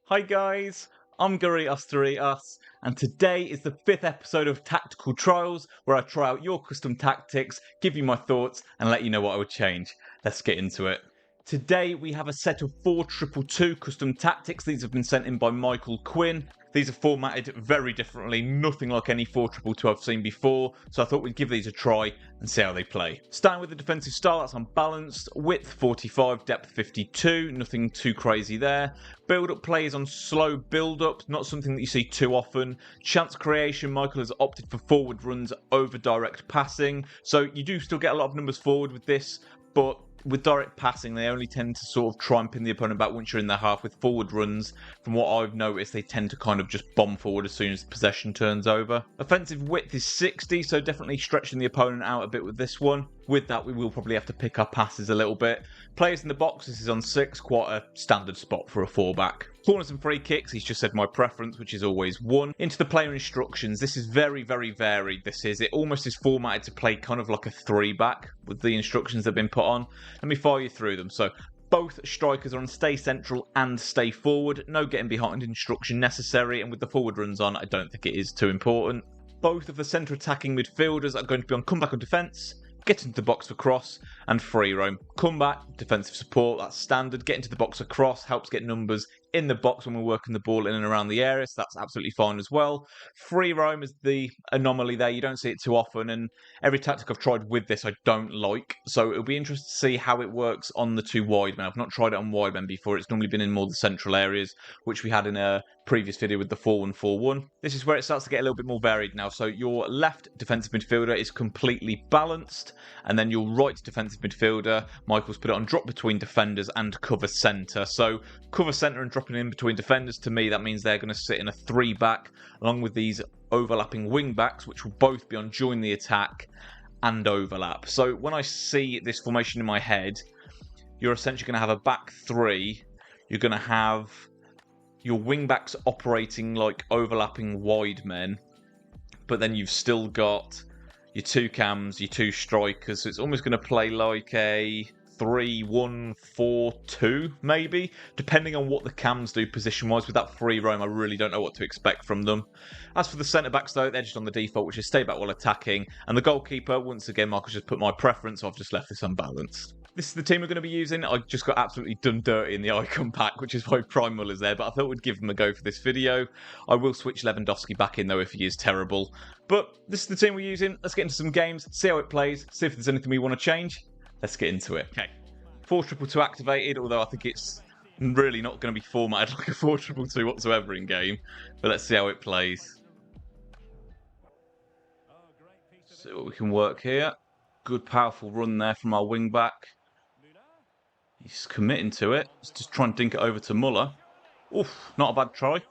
Hi guys, I'm GarritosDorritos, and today is the 5th episode of Tactical Trials, where I try out your custom tactics, give you my thoughts, and let you know what I would change. Let's get into it. Today we have a set of 4-2-2 custom tactics. These have been sent in by Michael Quinn. These are formatted very differently, nothing like any 4-2-2 I've seen before, so I thought we'd give these a try and see how they play. Starting with the defensive style, that's unbalanced. Width 45, depth 52, nothing too crazy there. Build-up play is on slow build-up, not something that you see too often. Chance creation, Michael has opted for forward runs over direct passing, so you do still get a lot of numbers forward with this, but with direct passing, they only tend to sort of try and pin the opponent back once you're in their half. With forward runs, from what I've noticed, they tend to kind of just bomb forward as soon as the possession turns over. Offensive width is 60, so definitely stretching the opponent out a bit with this one. With that, we will probably have to pick our passes a little bit. Players in the box, this is on 6, quite a standard spot for a 4-back. Corners and free kicks, he's just said my preference, which is always 1. Into the player instructions, this is very, very varied. It almost is formatted to play kind of like a 3-back with the instructions that have been put on. Let me fire you through them. So both strikers are on stay central and stay forward. No getting behind instruction necessary, and with the forward runs on, I don't think it is too important. Both of the centre attacking midfielders are going to be on comeback or defence, get into the box for cross, and free roam. Comeback, defensive support, that's standard. Get into the box for cross helps get numbers in the box when we're working the ball in and around the area, so that's absolutely fine as well. Free roam is the anomaly there. You don't see it too often, and every tactic I've tried with this I don't like, so it'll be interesting to see how it works on the 2 wide men. I've not tried it on wide men before. It's normally been in more the central areas, which we had in a previous video with the 4-1-4-1. This is where it starts to get a little bit more varied now. So your left defensive midfielder is completely balanced, and then your right defensive midfielder, Michael's put it on drop between defenders and cover centre. So cover centre and dropping in between defenders, to me that means they're going to sit in a 3-back along with these overlapping wing backs, which will both be on join the attack and overlap. So when I see this formation in my head, you're essentially going to have a back 3. You're going to have your wing backs operating like overlapping wide men, but then you've still got your 2 cams, your 2 strikers, so it's almost going to play like a 3-1-4-2, maybe, depending on what the cams do position-wise. With that free roam, I really don't know what to expect from them. As for the centre-backs, though, they're just on the default, which is stay back while attacking, and the goalkeeper, once again, Michael's just put my preference, so I've just left this unbalanced. This is the team we're going to be using. I just got absolutely done dirty in the icon pack, which is why Prime Muller's there, but I thought we'd give them a go for this video. I will switch Lewandowski back in, though, if he is terrible. But this is the team we're using. Let's get into some games, see how it plays, see if there's anything we want to change. Let's get into it. Okay, 4-2-2 activated, although I think it's really not going to be formatted like a 4-2-2 whatsoever in game. But let's see how it plays. See what we can work here. Good, powerful run there from our wing back. He's committing to it. Let's just try and dink it over to Muller. Oof, not a bad try.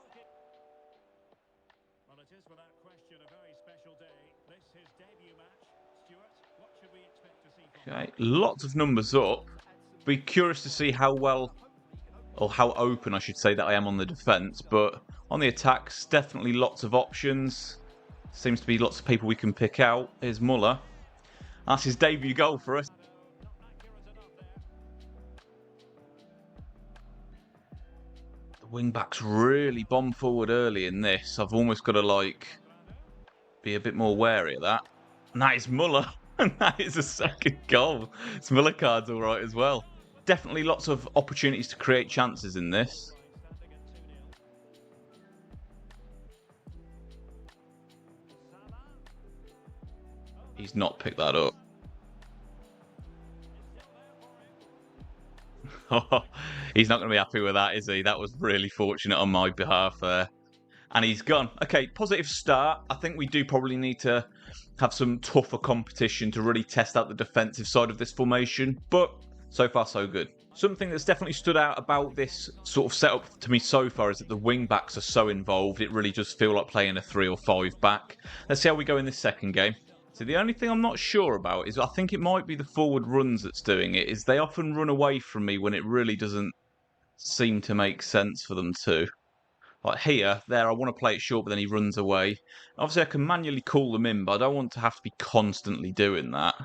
Okay, lots of numbers up. Be curious to see how well, or how open I should say, that I am on the defence. But on the attacks, definitely lots of options. Seems to be lots of people we can pick out. Here's Muller. That's his debut goal for us. The wing-backs really bomb forward early in this. I've almost got to, be a bit more wary of that. And that is Muller. And that is a second goal. It's Muller card's all right as well. Definitely lots of opportunities to create chances in this. He's not picked that up. He's not going to be happy with that, is he? That was really fortunate on my behalf there. And he's gone. Okay, positive start. I think we do probably need to have some tougher competition to really test out the defensive side of this formation. But so far, so good. Something that's definitely stood out about this sort of setup to me so far is that the wing backs are so involved. It really does feel like playing a 3 or 5 back. Let's see how we go in this second game. So the only thing I'm not sure about is I think it might be the forward runs that's doing it. Is they often run away from me when it really doesn't seem to make sense for them to. Like here, there, I want to play it short, but then he runs away. Obviously, I can manually call them in, but I don't want to have to be constantly doing that.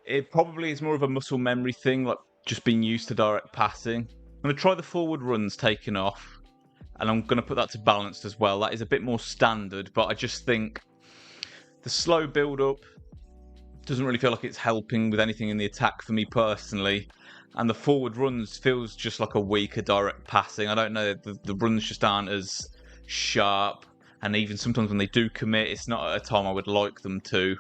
It probably is more of a muscle memory thing. Like just being used to direct passing. I'm going to try the forward runs taken off, and I'm going to put that to balanced as well. That is a bit more standard, but I just think the slow build-up doesn't really feel like it's helping with anything in the attack for me personally. And the forward runs feels just like a weaker direct passing. I don't know, the runs just aren't as sharp. And even sometimes when they do commit, it's not at a time I would like them to.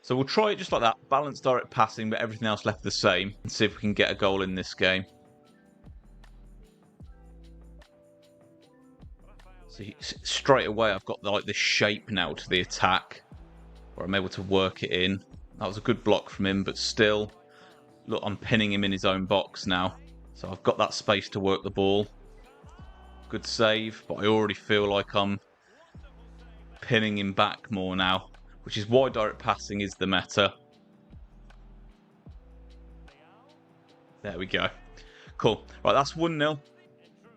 So we'll try it just like that. Balanced direct passing, but everything else left the same. And see if we can get a goal in this game. See, straight away I've got like this shape now to the attack, where I'm able to work it in. That was a good block from him, but still, look, I'm pinning him in his own box now. So I've got that space to work the ball. Good save, but I already feel like I'm pinning him back more now, which is why direct passing is the meta. There we go. Cool. Right, that's 1-0.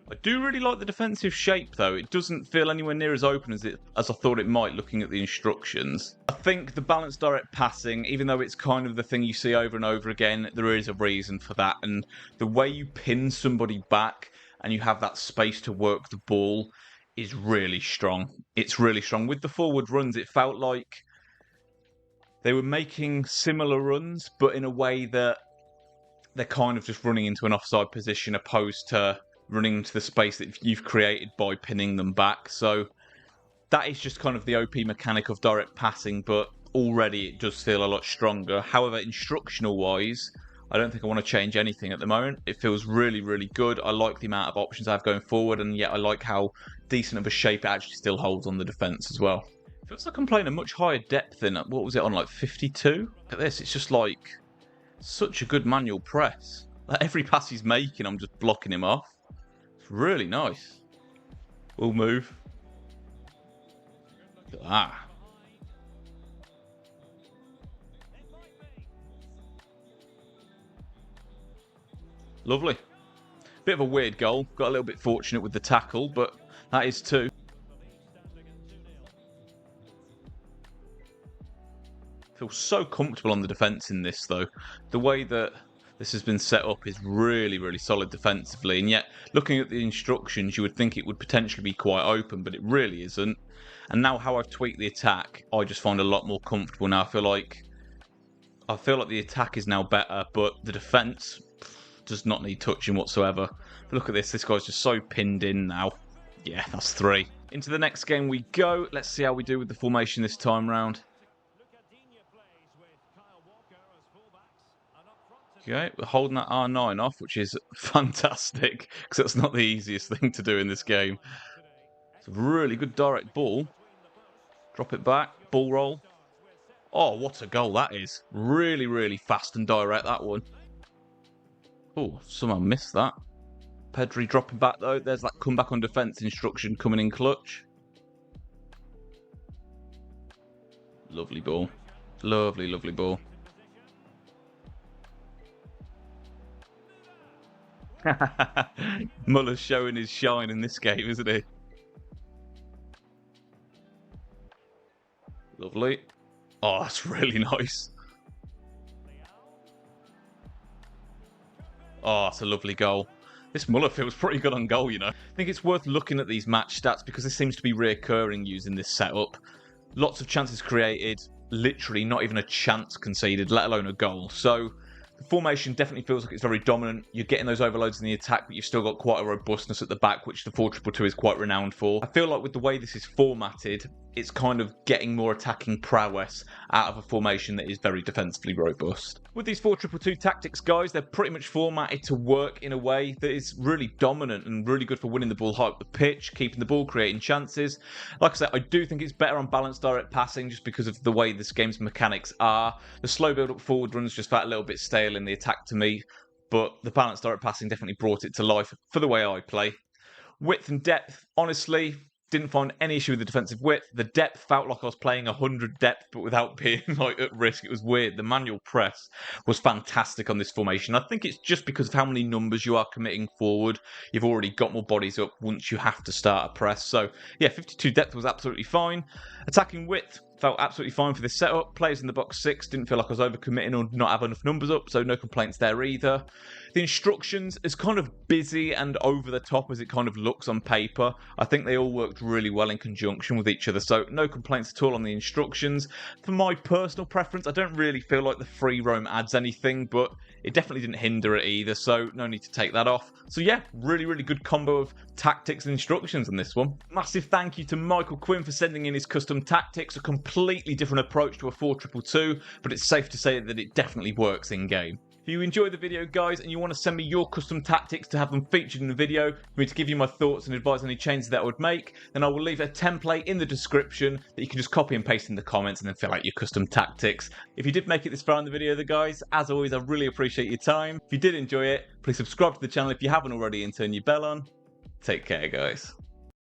I do really like the defensive shape, though. It doesn't feel anywhere near as open as I thought it might, looking at the instructions. I think the balanced direct passing, even though it's kind of the thing you see over and over again, there is a reason for that. And the way you pin somebody back and you have that space to work the ball is really strong. It's really strong. With the forward runs, it felt like they were making similar runs, but in a way that they're kind of just running into an offside position opposed to running into the space that you've created by pinning them back. So that is just kind of the OP mechanic of direct passing, but already it does feel a lot stronger. However, instructional wise, I don't think I want to change anything at the moment. It feels really, really good. I like the amount of options I have going forward, and yet I like how decent of a shape it actually still holds on the defence as well. It feels like I'm playing a much higher depth than, what was it on, like 52? Look at this, it's just like such a good manual press. Like every pass he's making, I'm just blocking him off. It's really nice. We'll move. Look at that. Lovely. Bit of a weird goal. Got a little bit fortunate with the tackle, but that is 2. Feel so comfortable on the defence in this, though. The way that this has been set up is really, really solid defensively. And yet, looking at the instructions, you would think it would potentially be quite open, but it really isn't. And now how I've tweaked the attack, I just find a lot more comfortable now. I feel like the attack is now better, but the defence does not need touching whatsoever. But look at this. This guy's just so pinned in now. Yeah, that's 3. Into the next game we go. Let's see how we do with the formation this time round. Okay, we're holding that R9 off, which is fantastic, because that's not the easiest thing to do in this game. It's a really good direct ball. Drop it back, ball roll. Oh, what a goal that is. Really, really fast and direct, that one. Oh, someone missed that. Pedri dropping back, though. There's that comeback on defence instruction coming in clutch. Lovely ball. Lovely, lovely ball. Muller's showing his shine in this game, isn't he? Lovely. Oh, that's really nice. Oh, that's a lovely goal. This Muller feels pretty good on goal, you know. I think it's worth looking at these match stats because this seems to be reoccurring using this setup. Lots of chances created, literally not even a chance conceded, let alone a goal. So the formation definitely feels like it's very dominant. You're getting those overloads in the attack, but you've still got quite a robustness at the back, which the 4-2-2 is quite renowned for. I feel like with the way this is formatted, it's kind of getting more attacking prowess out of a formation that is very defensively robust. With these 4-2-2 tactics, guys, they're pretty much formatted to work in a way that is really dominant and really good for winning the ball high up the pitch, keeping the ball, creating chances. Like I said, I do think it's better on balanced direct passing just because of the way this game's mechanics are. The slow build-up forward runs just felt a little bit stale in the attack to me, but the balanced direct passing definitely brought it to life for the way I play. Width and depth, honestly, didn't find any issue with the defensive width. The depth felt like I was playing 100 depth, but without being like at risk. It was weird. The manual press was fantastic on this formation. I think it's just because of how many numbers you are committing forward. You've already got more bodies up once you have to start a press. So yeah, 52 depth was absolutely fine. Attacking width felt absolutely fine for this setup. Players in the box 6 didn't feel like I was overcommitting or not have enough numbers up, so no complaints there either. The instructions, as kind of busy and over the top as it kind of looks on paper, I think they all worked really well in conjunction with each other, so no complaints at all on the instructions. For my personal preference, I don't really feel like the free roam adds anything, but it definitely didn't hinder it either, so no need to take that off. So yeah, really good combo of tactics and instructions in this one. Massive thank you to Michael Quinn for sending in his custom tactics, a completely different approach to a 4-2-2, but it's safe to say that it definitely works in game. If you enjoyed the video, guys, and you want to send me your custom tactics to have them featured in the video, for me to give you my thoughts and advise any changes that I would make, then I will leave a template in the description that you can just copy and paste in the comments and then fill out your custom tactics. If you did make it this far in the video, guys, as always, I really appreciate your time. If you did enjoy it, please subscribe to the channel if you haven't already and turn your bell on. Take care, guys.